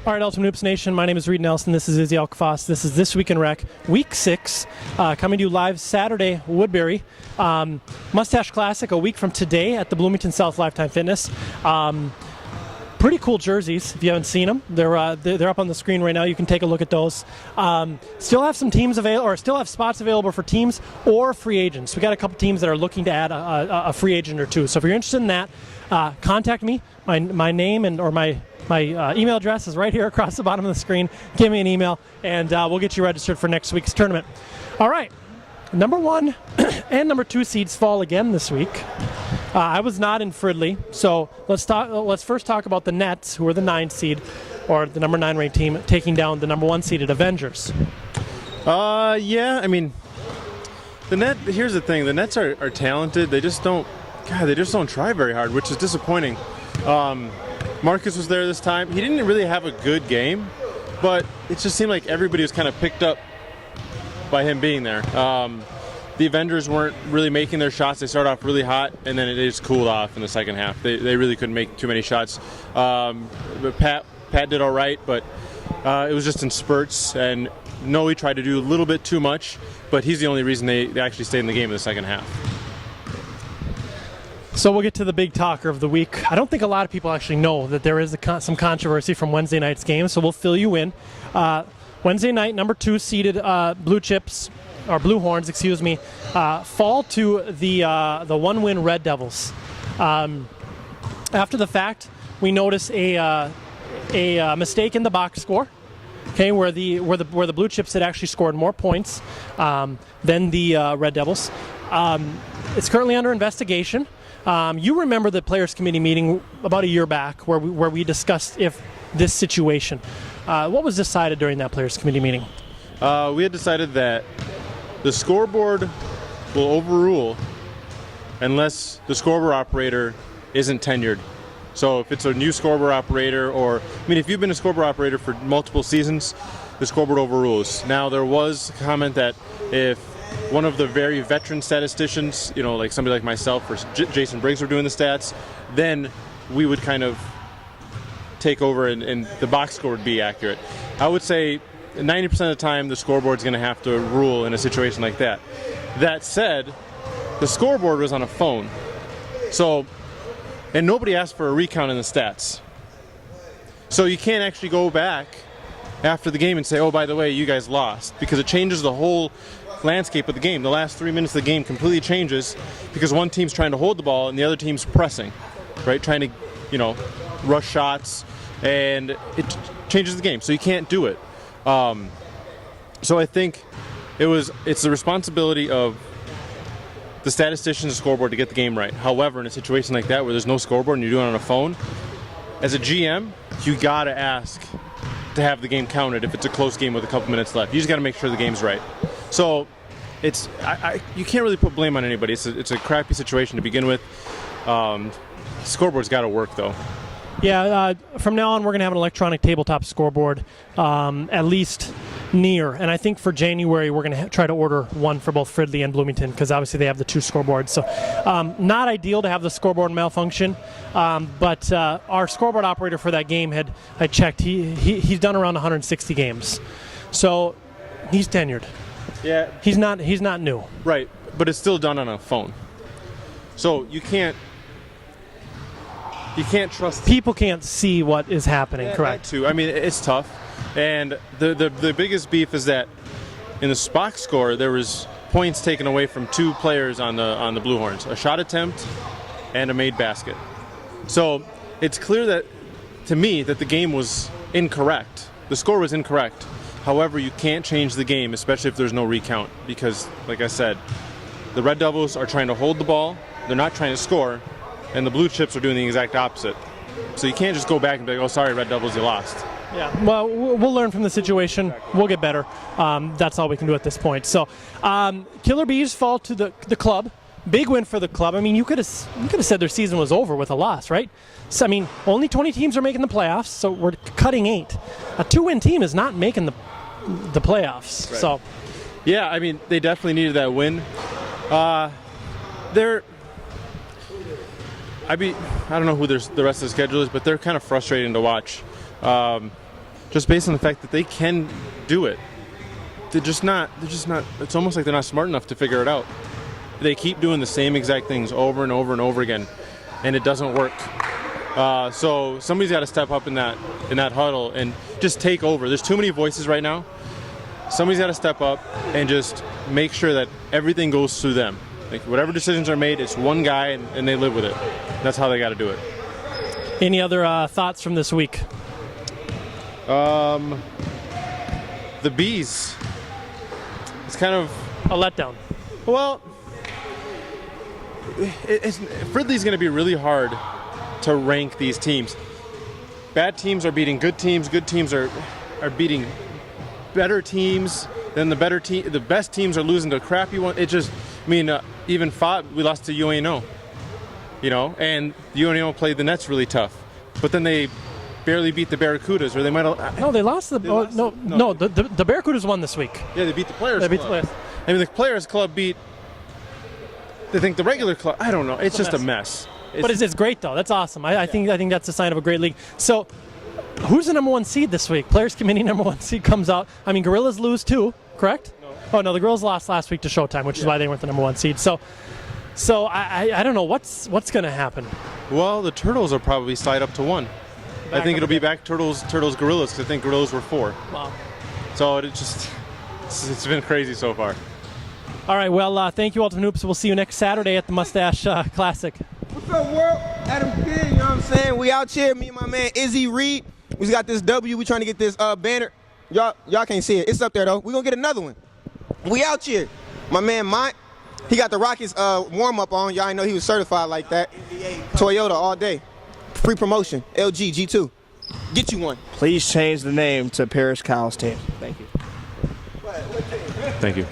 All right, Ultimate Hoops Nation, my name is Reid Nelson. This is Izzy Alkafas. This is This Week in Rec, Week 6, coming to you live Saturday, Woodbury. Mustache Classic, a week from today at the Bloomington South Lifetime Fitness. Pretty cool jerseys, if you haven't seen them. They're up on the screen right now. You can take a look at those. Still have some teams available, or still have spots available for teams or free agents. We got a couple teams that are looking to add a free agent or two. So if you're interested in that, contact me. My name or my email address is right here across the bottom of the screen. Give me an email, and we'll get you registered for next week's tournament. All right, number 1 and number 2 seeds fall again this week. I was not in Fridley, so let's first talk about the Nets, who are the 9 seed, or the number 9 ranked team, taking down the number 1 seeded Avengers. Yeah, I mean, here's the thing, the Nets are talented. They just don't try very hard, which is disappointing. Marcus was there this time. He didn't really have a good game, but it just seemed like everybody was kind of picked up by him being there. The Avengers weren't really making their shots. They started off really hot, and then it just cooled off in the second half. They really couldn't make too many shots. But Pat did all right, but it was just in spurts. And Noe tried to do a little bit too much, but he's the only reason they actually stayed in the game in the second half. So we'll get to the big talker of the week. I don't think a lot of people actually know that there is some controversy from Wednesday night's game, so we'll fill you in. Wednesday night, number 2 seeded Blue Horns, fall to the 1-win Red Devils. After the fact, we notice a mistake in the box score. Okay, where the Blue Chips had actually scored more points than the Red Devils. It's currently under investigation. You remember the Players Committee meeting about a year back where we discussed this situation. What was decided during that Players Committee meeting? We had decided that the scoreboard will overrule unless the scoreboard operator isn't tenured. So if it's a new scoreboard operator, if you've been a scoreboard operator for multiple seasons, the scoreboard overrules. Now, there was a comment that if one of the very veteran statisticians, like somebody like myself or Jason Briggs were doing the stats, then we would kind of take over and the box score would be accurate. I would say 90% of the time the scoreboard's going to have to rule in a situation like that. That said, the scoreboard was on a phone. And nobody asked for a recount in the stats. So you can't actually go back after the game and say, oh, by the way, you guys lost, because it changes the whole landscape of the game. The last 3 minutes of the game completely changes because one team's trying to hold the ball and the other team's pressing, right? Trying to, rush shots, and it changes the game. So you can't do it. So I think it's the responsibility of the statistician's scoreboard to get the game right. However, in a situation like that where there's no scoreboard and you're doing it on a phone, as a GM, you gotta ask to have the game counted if it's a close game with a couple minutes left. You just gotta make sure the game's right. So you can't really put blame on anybody. It's a crappy situation to begin with. Scoreboard's gotta work though. Yeah, from now on we're going to have an electronic tabletop scoreboard, at least near. And I think for January we're going to try to order one for both Fridley and Bloomington, because obviously they have the 2 scoreboards. So not ideal to have the scoreboard malfunction, but our scoreboard operator for that game had checked. He's done around 160 games. So he's tenured. Yeah. He's not new. Right, but it's still done on a phone. So you can't trust. People can't see what is happening, correct? Too. I mean, it's tough. And the biggest beef is that in the box score, there was points taken away from 2 players on the Blue Horns, a shot attempt and a made basket. So it's clear to me that the game was incorrect. The score was incorrect. However, you can't change the game, especially if there's no recount, because, like I said, the Red Devils are trying to hold the ball. They're not trying to score. And the Blue Chips are doing the exact opposite. So you can't just go back and be like, oh, sorry, Red Devils, you lost. Yeah, well, we'll learn from the situation. Exactly. We'll get better. That's all we can do at this point. So Killer Bees fall to the club. Big win for the club. I mean, you could have said their season was over with a loss, right? So, I mean, only 20 teams are making the playoffs, so we're cutting 8. A 2-win team is not making the playoffs. Right. So, yeah, I mean, they definitely needed that win. I don't know who the rest of the schedule is, but they're kind of frustrating to watch. just based on the fact that they can do it. They're just not, it's almost like they're not smart enough to figure it out. They keep doing the same exact things over and over and over again, and it doesn't work. So somebody's got to step up in that huddle and just take over. There's too many voices right now. Somebody's got to step up and just make sure that everything goes through them. Like whatever decisions are made, it's one guy and they live with it. That's how they got to do it. Any other thoughts from this week? The Bees. It's kind of a letdown. Well, Fridley's going to be really hard to rank these teams. Bad teams are beating good teams. Good teams are beating better teams. Then the best teams are losing to crappy ones. It just, I mean, even we lost to UNO. You know, and UNO played the Nets really tough, but then they barely beat the Barracudas, or they might have. No, they lost the. The Barracudas won this week. Yeah, they beat the Players Club. I mean, the Players Club beat. They think the regular club. I don't know. It's just a mess. But it's great though. That's awesome. I think that's a sign of a great league. So, who's the number 1 seed this week? Players Committee number 1 seed comes out. I mean, Gorillas lose too, correct? No. Oh no, the Gorillas lost last week to Showtime, which is why they weren't the number 1 seed. So I don't know what's going to happen. Well, the Turtles will probably slide up to 1. I think it'll be back Turtles Gorillas, because I think Gorillas were 4. Wow. So it's been crazy so far. All right, well, thank you, Ultimate Hoops. We'll see you next Saturday at the Mustache Classic. What's up, world? Adam Kidd, you know what I'm saying? We out here, me and my man Izzy Reid. We got this W. We trying to get this banner. Y'all can't see it. It's up there, though. We're going to get another one. We out here. My man Mont, he got the Rockets warm-up on. Y'all ain't know he was certified like that. Toyota all day. Free promotion. LG G2. Get you one. Please change the name to Paris Kyle's team. Thank you. Thank you.